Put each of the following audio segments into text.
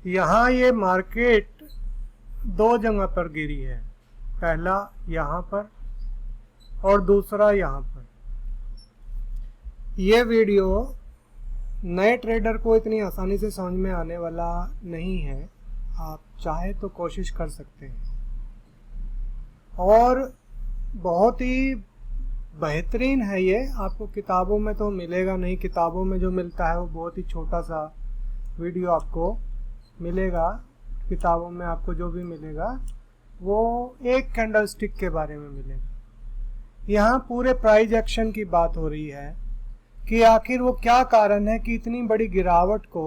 यहाँ ये मार्केट दो जगह पर गिरी है, पहला यहाँ पर और दूसरा यहाँ पर। ये वीडियो नए ट्रेडर को इतनी आसानी से समझ में आने वाला नहीं है, आप चाहे तो कोशिश कर सकते हैं। और बहुत ही बेहतरीन है ये, आपको किताबों में तो मिलेगा नहीं। किताबों में जो मिलता है वो बहुत ही छोटा सा वीडियो आपको मिलेगा। किताबों में आपको जो भी मिलेगा वो एक कैंडल स्टिक के बारे में मिलेगा। यहाँ पूरे प्राइस एक्शन की बात हो रही है कि आखिर वो क्या कारण है कि इतनी बड़ी गिरावट को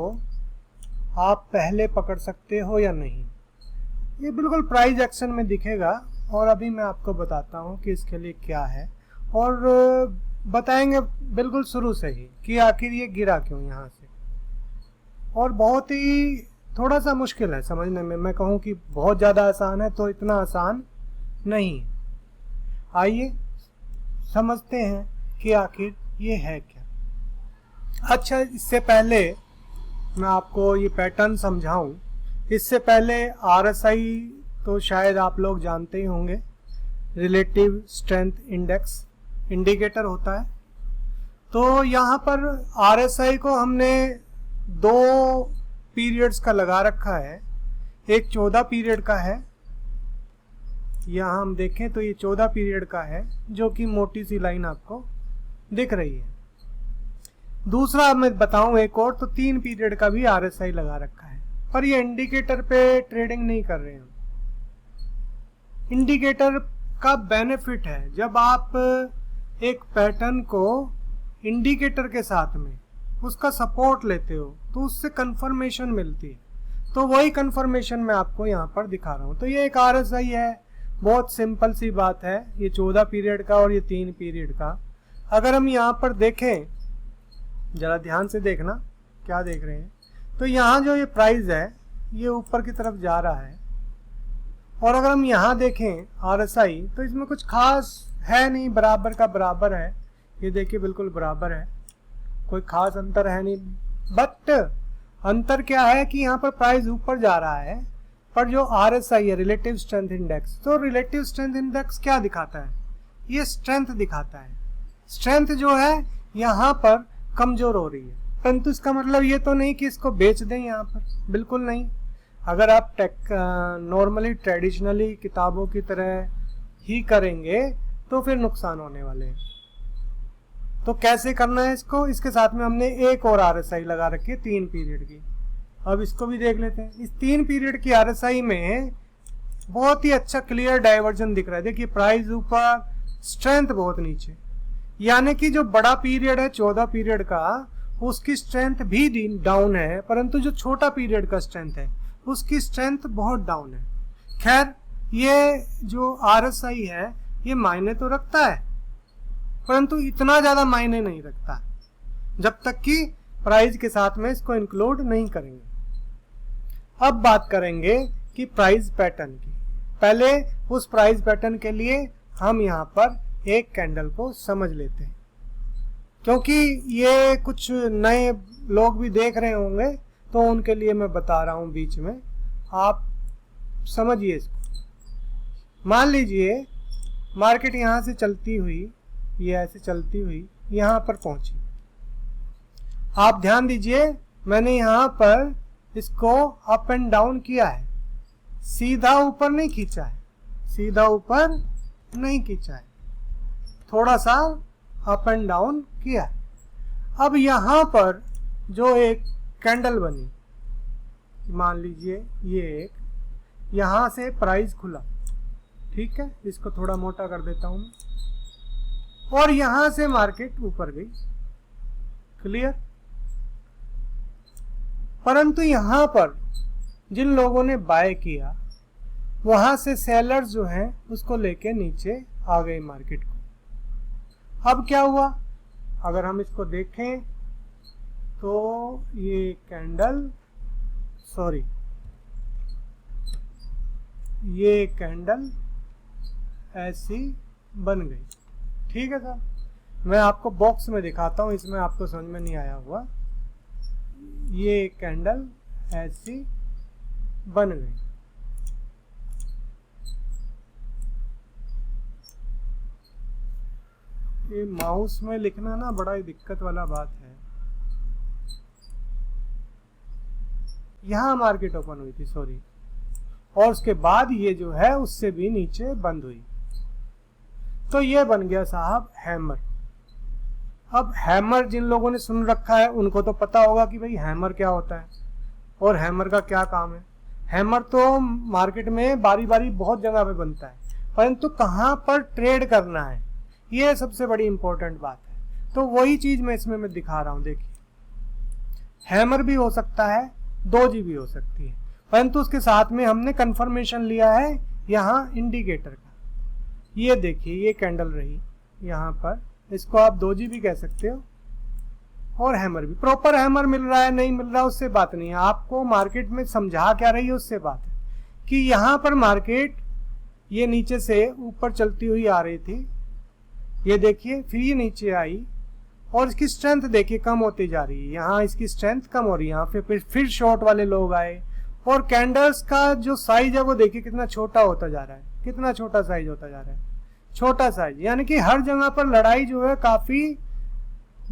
आप पहले पकड़ सकते हो या नहीं। ये बिल्कुल प्राइस एक्शन में दिखेगा और अभी मैं आपको बताता हूँ कि इसके लिए क्या है, और बताएंगे बिल्कुल शुरू से ही कि आखिर ये गिरा क्यों यहाँ से। और बहुत ही थोड़ा सा मुश्किल है समझने में। मैं कहूँ कि बहुत ज़्यादा आसान है तो इतना आसान नहीं है। आइए समझते हैं कि आखिर ये है क्या। अच्छा, इससे पहले मैं आपको ये पैटर्न समझाऊं, इससे पहले RSI तो शायद आप लोग जानते ही होंगे, रिलेटिव स्ट्रेंथ इंडेक्स इंडिकेटर होता है। तो यहाँ पर RSI को हमने दो पीरियड्स का लगा रखा है। एक 14 पीरियड का है, यहाँ हम देखें तो ये 14 पीरियड का है, जो कि मोटी सी लाइन आपको दिख रही है। दूसरा मैं बताऊं एक और, तो 3 पीरियड का भी RSI लगा रखा है, पर ये इंडिकेटर पे ट्रेडिंग नहीं कर रहे हैं। इंडिकेटर का बेनिफिट है, जब आप एक पैटर्न को इंडिकेटर के साथ में उसका सपोर्ट लेते हो तो उससे कंफर्मेशन मिलती है। तो वही कंफर्मेशन मैं आपको यहाँ पर दिखा रहा हूँ। तो ये एक RSI है, बहुत सिंपल सी बात है। ये 14 पीरियड का और ये 3 पीरियड का। अगर हम यहाँ पर देखें, जरा ध्यान से देखना क्या देख रहे हैं, तो यहाँ जो ये प्राइस है ये ऊपर की तरफ जा रहा है। और अगर हम यहाँ देखें RSI तो इसमें कुछ खास है नहीं, बराबर का बराबर है। ये देखिए बिल्कुल बराबर है, कोई खास अंतर है नहीं। बट अंतर क्या है कि यहाँ पर प्राइस ऊपर जा रहा है, पर जो RSI है रिलेटिव स्ट्रेंथ इंडेक्स, तो रिलेटिव स्ट्रेंथ इंडेक्स क्या दिखाता है? ये स्ट्रेंथ दिखाता है। स्ट्रेंथ जो है यहाँ पर कमजोर हो रही है, परंतु इसका मतलब ये तो नहीं कि इसको बेच दें यहाँ पर, बिल्कुल नहीं। अगर आप नॉर्मली ट्रेडिशनली किताबों की तरह ही करेंगे तो फिर नुकसान होने वाले हैं। तो कैसे करना है इसको? इसके साथ में हमने एक और RSI लगा रखी है 3 पीरियड की। अब इसको भी देख लेते हैं। इस 3 पीरियड की RSI में बहुत ही अच्छा क्लियर डाइवर्जन दिख रहा है। देखिए प्राइस ऊपर, स्ट्रेंथ बहुत नीचे, यानी कि जो बड़ा पीरियड है 14 पीरियड का, उसकी स्ट्रेंथ भी डाउन है, परंतु जो छोटा पीरियड का स्ट्रेंथ है उसकी स्ट्रेंथ बहुत डाउन है। खैर, ये जो RSI है ये मायने तो रखता है, परंतु इतना ज्यादा मायने नहीं रखता जब तक कि प्राइस के साथ में इसको इंक्लूड नहीं करेंगे। अब बात करेंगे कि प्राइस पैटर्न की। पहले उस प्राइस पैटर्न के लिए हम यहाँ पर एक कैंडल को समझ लेते हैं, क्योंकि ये कुछ नए लोग भी देख रहे होंगे तो उनके लिए मैं बता रहा हूँ बीच में, आप समझिए इसको। मान लीजिए मार्केट यहाँ से चलती हुई, ये ऐसे चलती हुई यहाँ पर पहुंची। आप ध्यान दीजिए, मैंने यहाँ पर इसको अप एंड डाउन किया है, सीधा ऊपर नहीं खींचा है, सीधा ऊपर नहीं खींचा है, थोड़ा सा अप एंड डाउन किया है। अब यहाँ पर जो एक कैंडल बनी, मान लीजिए ये एक, यहाँ से प्राइस खुला, ठीक है, इसको थोड़ा मोटा कर देता हूँ, और यहां से मार्केट ऊपर गई, क्लियर। परंतु यहां पर जिन लोगों ने बाय किया, वहां से सेलर्स जो हैं उसको लेके नीचे आ गए मार्केट को। अब क्या हुआ? अगर हम इसको देखें तो ये कैंडल, सॉरी, ये कैंडल ऐसी बन गई, ठीक है सर। मैं आपको बॉक्स में दिखाता हूँ, इसमें आपको समझ में नहीं आया हुआ। ये कैंडल ऐसी बन गई। ये माउस में लिखना ना बड़ा ही दिक्कत वाला बात है। यहां मार्केट ओपन हुई थी, सॉरी, और उसके बाद ये जो है उससे भी नीचे बंद हुई। तो ये बन गया साहब हैमर। अब हैमर जिन लोगों ने सुन रखा है उनको तो पता होगा कि भाई हैमर क्या होता है और हैमर का क्या काम है। हैमर तो मार्केट में बारी बारी बहुत जगह पे बनता है, परंतु कहाँ पर ट्रेड करना है ये सबसे बड़ी इंपॉर्टेंट बात है। तो वही चीज मैं दिखा रहा हूं। देखिए, हैमर भी हो सकता है, डोजी भी हो सकती है, परंतु उसके साथ में हमने कंफर्मेशन लिया है यहाँ इंडिकेटर का। ये देखिए, ये कैंडल रही यहाँ पर, इसको आप डोजी भी कह सकते हो और हैमर भी। प्रॉपर हैमर मिल रहा है नहीं मिल रहा उससे बात नहीं है, आपको मार्केट में समझा क्या रही है उससे बात है कि यहाँ पर मार्केट ये नीचे से ऊपर चलती हुई आ रही थी, ये देखिए, फिर ये नीचे आई और इसकी स्ट्रेंथ देखिए कम होती जा रही है। यहाँ इसकी स्ट्रेंथ कम हो रही है, यहाँ फिर शॉर्ट वाले लोग आए और कैंडल्स का जो साइज है वो देखिए कितना छोटा होता जा रहा है, कितना छोटा साइज होता जा रहा है, छोटा साइज। यानी कि हर जगह पर लड़ाई जो है काफी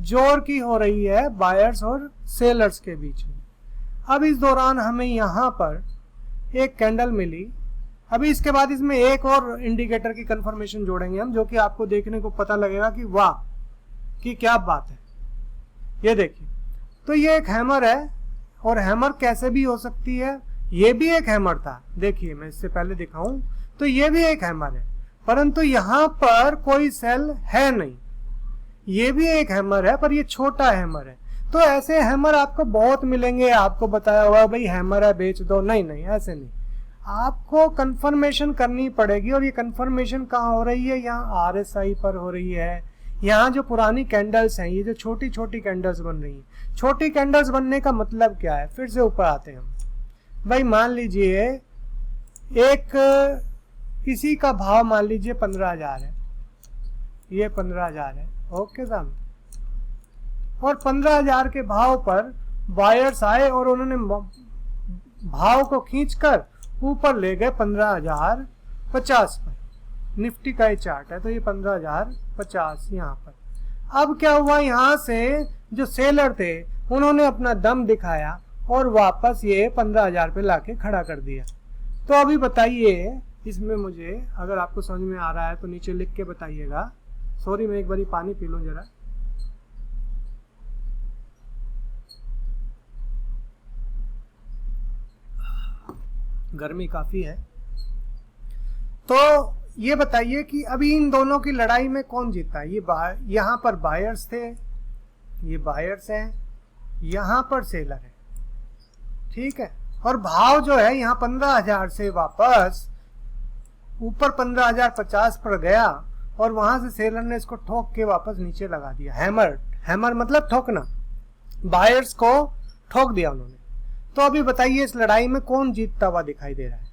जोर की हो रही है बायर्स और सेलर्स के बीच में। अब इस दौरान हमें यहाँ पर एक कैंडल मिली। अभी इसके बाद इसमें एक और इंडिकेटर की कंफर्मेशन जोड़ेंगे हम, जो कि आपको देखने को पता लगेगा कि वाह कि क्या बात है। ये देखिए, तो ये एक हैमर है और हैमर कैसे भी हो सकती है। ये भी एक हैमर था, देखिए मैं इससे पहले दिखाऊं तो ये भी एक हैमर है, परंतु यहाँ पर कोई सेल है नहीं। ये भी एक हैमर है पर ये छोटा हैमर है। तो ऐसे हैमर आपको बहुत मिलेंगे, आपको बताया हुआ भाई हैमर है बेच दो, नहीं नहीं ऐसे नहीं, आपको कंफर्मेशन करनी पड़ेगी। और ये कंफर्मेशन कहाँ हो रही है, यहाँ RSI पर हो रही है। यहाँ जो पुरानी कैंडल्स हैं, ये जो छोटी छोटी कैंडल्स बन रही हैं, छोटी कैंडल्स बनने का मतलब क्या है, फिर से ऊपर आते हैं हम। भाई मान लीजिए एक इसी का भाव मान लीजिए 15,000 है, ये 15,000 है, ओके साहब। और 15,000 के भाव पर बायर्स आए और उन्होंने भाव को खींचकर ऊपर ले गए 15,050 पर। निफ्टी का ही चार्ट है, तो ये 15,050 यहाँ पर। अब क्या हुआ, यहाँ से जो सेलर थे उन्होंने अपना दम दिखाया और वापस ये 15,000 पे लाके खड़ा कर दिया। तो अभी बताइए इसमें, मुझे अगर आपको समझ में आ रहा है तो नीचे लिख के बताइएगा। सॉरी, मैं एक बारी पानी पी लूं जरा। गर्मी काफी है। तो ये बताइए कि अभी इन दोनों की लड़ाई में कौन जीता। ये यहाँ पर बायर्स थे, ये बायर्स हैं, यहाँ पर सेलर है, ठीक है। और भाव जो है यहाँ 15,000 से वापस ऊपर 15,050 पर गया और वहां से सेलर ने इसको ठोक के वापस नीचे लगा दिया। हैमर, हैमर मतलब ठोकना, बायर्स को ठोक दिया उन्होंने। तो अभी बताइए इस लड़ाई में कौन जीतता हुआ दिखाई दे रहा है।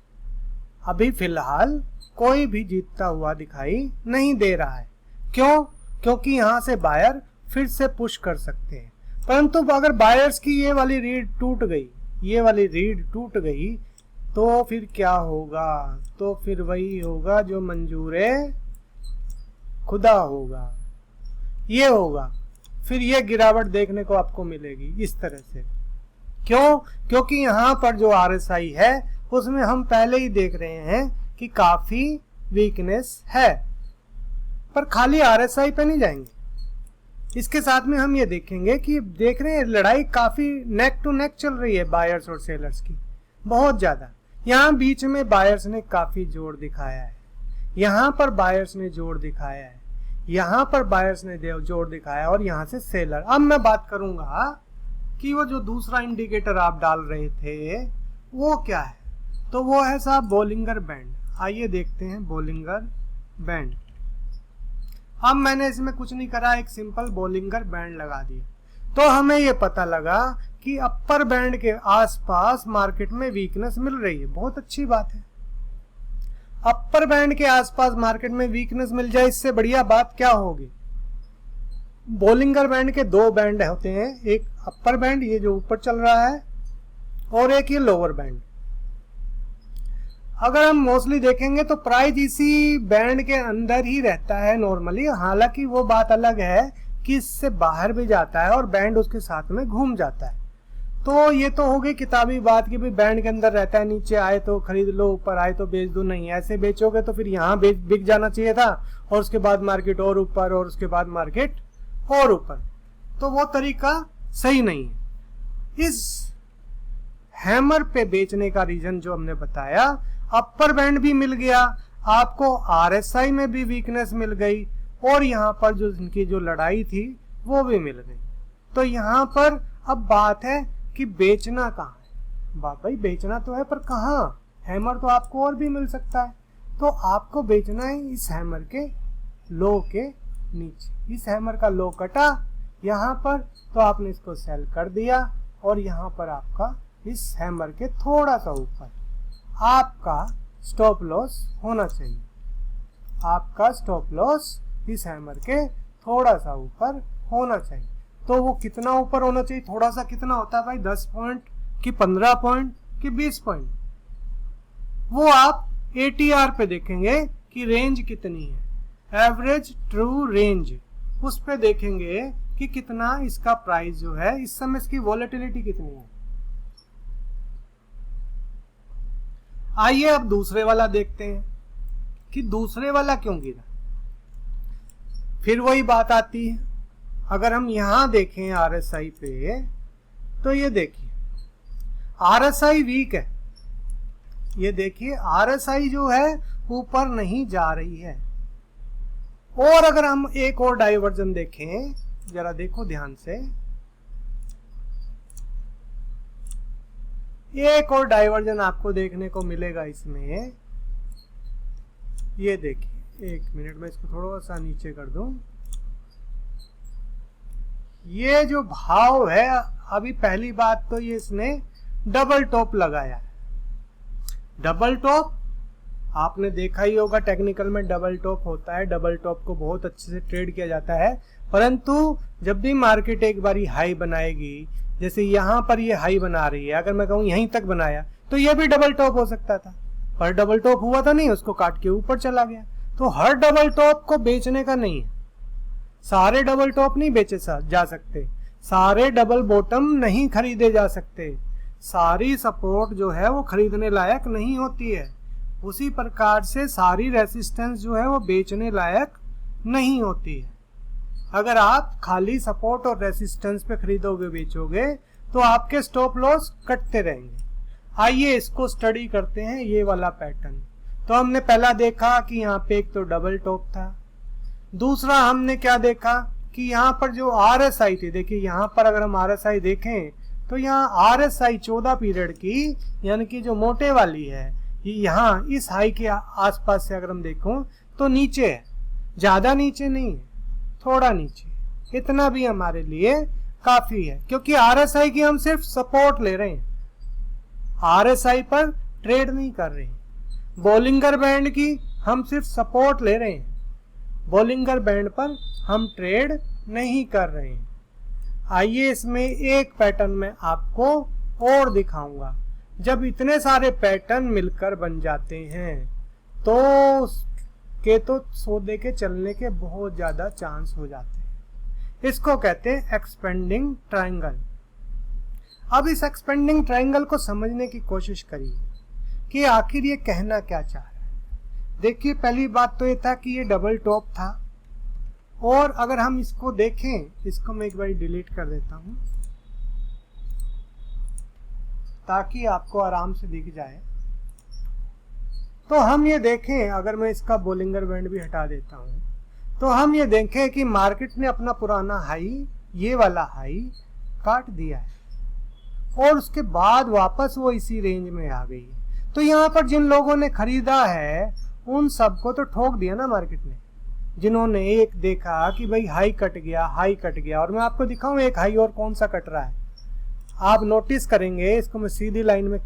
अभी फिलहाल कोई भी जीतता हुआ दिखाई नहीं दे रहा है। क्यों? क्योंकि यहां से बायर फिर से पुश कर सकते हैं, परंतु अगर बायर्स की ये वाली रीड टूट गई, ये वाली रीड टूट गई, तो फिर क्या होगा, तो फिर वही होगा जो मंजूरे खुदा होगा, ये होगा। फिर ये गिरावट देखने को आपको मिलेगी इस तरह से। क्यों? क्योंकि यहाँ पर जो RSI है उसमें हम पहले ही देख रहे हैं कि काफी वीकनेस है। पर खाली RSI पे नहीं जाएंगे, इसके साथ में हम ये देखेंगे कि देख रहे हैं लड़ाई काफी नेक टू नेक चल रही है बायर्स और सेलर्स की, बहुत ज्यादा। यहाँ बीच में बायर्स ने काफी जोर दिखाया है, यहाँ पर बायर्स ने जोर दिखाया है, यहाँ पर बायर्स ने जोर दिखाया और यहाँ से सेलर। अब मैं बात करूंगा कि वो जो दूसरा इंडिकेटर आप डाल रहे थे वो क्या है। तो वो है साहब बोलिंगर बैंड। आइए देखते हैं बोलिंगर बैंड। अब मैंने इसमें कुछ नहीं करा, एक सिंपल बोलिंगर बैंड लगा दिया, तो हमें ये पता लगा कि अपर बैंड के आसपास मार्केट में वीकनेस मिल रही है। बहुत अच्छी बात है, अपर बैंड के आसपास मार्केट में वीकनेस मिल जाए, इससे बढ़िया बात क्या होगी। बोलिंगर बैंड के दो बैंड होते हैं, एक अपर बैंड ये जो ऊपर चल रहा है और एक ये लोअर बैंड। अगर हम मोस्टली देखेंगे तो प्राइस इसी बैंड के अंदर ही रहता है नॉर्मली, हालांकि वो बात अलग है कि इससे बाहर भी जाता है और बैंड उसके साथ में घूम जाता है। तो ये तो हो गई किताबी बात कि भाई बैंड के अंदर रहता है, नीचे आए तो खरीद लो, ऊपर आए तो बेच दो। नहीं, ऐसे बेचोगे तो फिर यहाँ बिक जाना चाहिए था और उसके बाद मार्केट और ऊपर और उसके बाद मार्केट और ऊपर, तो वो तरीका सही नहीं है। इस हैमर पे बेचने का रीजन जो हमने बताया, अपर बैंड भी मिल गया आपको, आरएसआई में भी वीकनेस मिल गई और यहाँ पर जो इनकी जो लड़ाई थी वो भी मिल गई। तो यहाँ पर अब बात है कि बेचना कहाँ है। भाई बेचना तो है पर कहाँ, हैमर तो आपको और भी मिल सकता है। तो आपको बेचना है इस हैमर के लो के नीचे। इस हैमर का लो कटा यहाँ पर तो आपने इसको सेल कर दिया और यहाँ पर आपका इस हैमर के थोड़ा सा ऊपर आपका स्टॉप लॉस होना चाहिए। आपका स्टॉप लॉस इस हैमर के थोड़ा सा ऊपर होना चाहिए। तो वो कितना ऊपर होना चाहिए, थोड़ा सा कितना होता है भाई, 10 पॉइंट कि 15 पॉइंट कि 20 पॉइंट, वो आप ATR पे देखेंगे कि रेंज कितनी है, एवरेज ट्रू रेंज, उस पे देखेंगे कि कितना इसका प्राइस जो है इस समय, इसकी वॉलेटिलिटी कितनी है। आइए अब दूसरे वाला देखते हैं कि दूसरे वाला क्यों गिरा। फिर वही बात आती है, अगर हम यहां देखें RSI पे तो ये देखिए RSI वीक है, ये देखिए RSI जो है ऊपर नहीं जा रही है। और अगर हम एक और डाइवर्जन देखें, जरा देखो ध्यान से, एक और डाइवर्जन आपको देखने को मिलेगा इसमें। ये देखिए, एक मिनट में इसको थोड़ा सा नीचे कर दूं। ये जो भाव है, अभी पहली बात तो ये इसने डबल टॉप लगाया है। डबल टॉप आपने देखा ही होगा, टेक्निकल में डबल टॉप होता है, डबल टॉप को बहुत अच्छे से ट्रेड किया जाता है। परंतु जब भी मार्केट एक बारी हाई बनाएगी, जैसे यहाँ पर ये हाई बना रही है, अगर मैं कहूँ यहीं तक बनाया तो ये भी डबल टॉप हो सकता था, पर डबल टॉप हुआ था नहीं, उसको काट के ऊपर चला गया। तो हर डबल टॉप को बेचने का नहीं है, सारे डबल टॉप नहीं बेचे जा सकते, सारे डबल बॉटम नहीं खरीदे जा सकते, सारी सपोर्ट जो है वो खरीदने लायक नहीं होती है। उसी प्रकार से सारी रेसिस्टेंस जो है वो बेचने लायक नहीं होती है। अगर आप खाली सपोर्ट और रेसिस्टेंस पे खरीदोगे बेचोगे तो आपके स्टॉप लॉस कटते रहेंगे। आइए इसको स्टडी करते हैं, ये वाला पैटर्न। तो हमने पहला देखा कि यहाँ पे एक तो डबल टॉप था, दूसरा हमने क्या देखा कि यहाँ पर जो RSI थी, देखिए यहाँ पर अगर हम RSI देखें तो यहाँ RSI 14 पीरियड की, यानी कि जो मोटे वाली है, ये यहाँ इस हाई के आसपास से अगर हम देखो तो नीचे है, ज्यादा नीचे नहीं है, थोड़ा नीचे। इतना भी हमारे लिए काफी है, क्योंकि RSI की हम सिर्फ सपोर्ट ले रहे हैं, RSI पर ट्रेड नहीं कर रहे हैं। बोलिंगर बैंड की हम सिर्फ सपोर्ट ले रहे हैं, बोलिंगर बैंड पर हम ट्रेड नहीं कर रहे हैं। आइए इसमें एक पैटर्न में आपको और दिखाऊंगा। जब इतने सारे पैटर्न मिलकर बन जाते हैं तो सौदे के चलने के बहुत ज्यादा चांस हो जाते हैं। इसको कहते हैं एक्सपेंडिंग ट्रायंगल। अब इस एक्सपेंडिंग ट्रायंगल को समझने की कोशिश करिए कि आखिर ये कहना क्या चाह रहा है। देखिए, पहली बात तो ये था कि ये डबल टॉप था, और अगर हम इसको देखें, इसको मैं एक बार डिलीट कर देता हूं ताकि आपको आराम से दिख जाए। तो हम ये देखें, अगर मैं इसका बोलिंगर बैंड भी हटा देता हूं, तो हम ये देखें कि मार्केट ने अपना पुराना हाई, ये वाला हाई काट दिया है और उसके बाद वापस वो इसी रेंज में आ गई है। तो यहाँ पर जिन लोगों ने खरीदा है उन सबको तो ठोक दिया ना मार्केट ने, जिन्होंने एक देखा कि भाई हाई कट गया, हाई कट गया। और मैं आपको दिखाऊं एक हाई और कौन सा कट रहा है, आप नोटिस करेंगे। इसको मैं सीधी लाइन में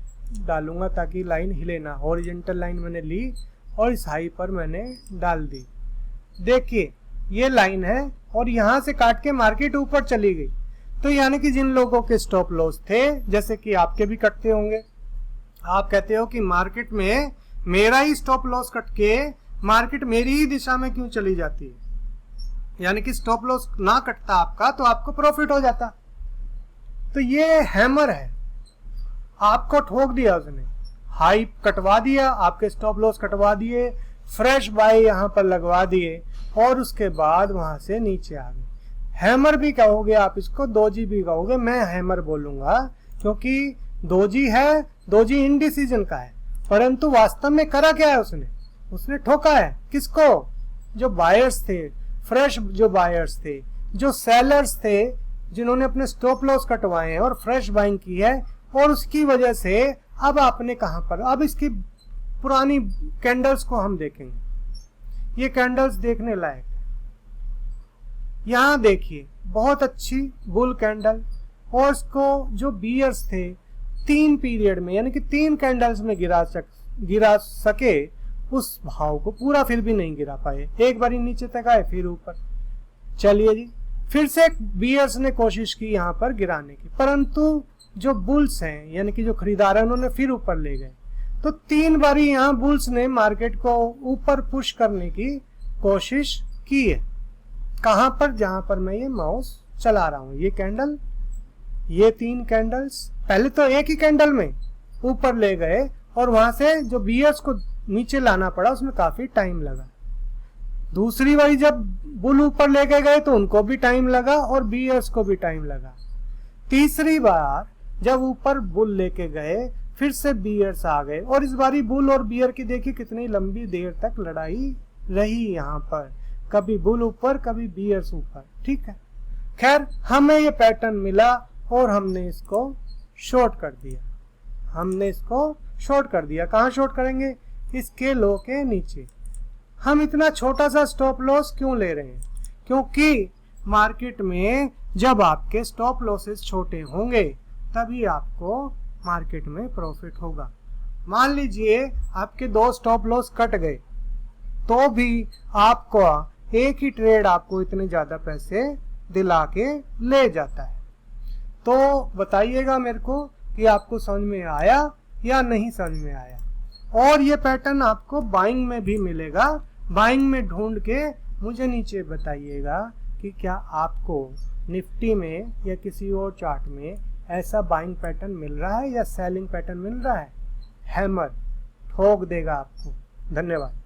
डालूंगा ताकि लाइन हिले ना। हॉरिजॉन्टल लाइन मैंने ली और इस हाई पर मैंने डाल दी। देखिए ये लाइन है और यहाँ से काट के मार्केट ऊपर चली गई। तो यानी कि जिन लोगों के स्टॉप लॉस थे, जैसे कि आपके भी कटते होंगे, आप कहते हो कि मार्केट में मेरा ही स्टॉप लॉस कट के मार्केट मेरी ही दिशा में क्यों चली जाती है? यानी कि स्टॉप लॉस ना कटता आपका तो आपको प्रॉफिट हो जाता। तो ये हैमर है, आपको ठोक दिया उसने, हाई कटवा दिया, आपके स्टॉप लॉस कटवा दिए, फ्रेश बाय यहां पर लगवा दिए और उसके बाद वहां से नीचे आ गए। हैमर भी कहोगे आप इसको, दोजी भी कहोगे, मैं हैमर बोलूंगा क्योंकि दोजी है, दोजी इनडिसीजन का है, परंतु वास्तव में करा क्या है उसने ठोका है किसको? जो बायर्स थे, फ्रेश जो बायर्स थे, जो सेलर्स थे, जिन्होंने अपने स्टॉप लॉस कटवाए हैं और फ्रेश बाइंग की है, और उसकी वजह से अब आपने कहां पर, अब इसकी पुरानी कैंडल्स को हम देखेंगे। ये कैंडल्स देखने लायक, यहां देखिए बहुत अच्छी बुल कैंडल, और इसको जो बियर्स थे 3 पीरियड में यानी कि 3 कैंडल्स में गिरा सके उस भाव को पूरा, फिर भी नहीं गिरा पाए। एक बारी नीचे तक आए फिर ऊपर। चलिए जी, फिर से बियर्स ने कोशिश की यहां पर गिराने की, परंतु जो बुल्स हैं यानी कि जो खरीदार है उन्होंने फिर ऊपर ले गए। तो 3 बारी यहां बुल्स ने मार्केट को ऊपर पुश करने की कोशिश की है। कहां पर? जहां पर मैं ये माउस चला रहा हूं, ये कैंडल, ये 3 कैंडल्स पहले तो एक ही कैंडल में ऊपर ले गए और वहां से जो बियर्स को नीचे लाना पड़ा उसमें काफी टाइम लगा। दूसरी बारी जब बुल ऊपर लेके गए तो उनको भी टाइम लगा और बियर्स को भी टाइम लगा। तीसरी बार जब ऊपर बुल लेके गए फिर से बियर्स आ गए, और इस बारी बुल और बियर की देखिए कितनी लंबी देर तक लड़ाई रही यहाँ पर, कभी बुल ऊपर कभी बियर्स ऊपर। ठीक है, खैर हमें ये पैटर्न मिला और हमने इसको शॉर्ट कर दिया। हमने इसको शॉर्ट कर दिया। कहाँ शॉर्ट करेंगे? इसके लो के नीचे। हम इतना छोटा सा स्टॉप लॉस क्यों ले रहे हैं? क्योंकि मार्केट में जब आपके स्टॉप लॉसेस छोटे होंगे तभी आपको मार्केट में प्रॉफिट होगा। मान लीजिए आपके 2 स्टॉप लॉस कट गए तो भी आपको एक ही ट्रेड आपको इतने ज्यादा पैसे दिला के ले जाता है। तो बताइएगा मेरे को कि आपको समझ में आया या नहीं समझ में आया। और ये पैटर्न आपको बाइंग में भी मिलेगा। बाइंग में ढूंढ के मुझे नीचे बताइएगा कि क्या आपको निफ्टी में या किसी और चार्ट में ऐसा बाइंग पैटर्न मिल रहा है या सेलिंग पैटर्न मिल रहा है। हैमर ठोक देगा आपको। धन्यवाद।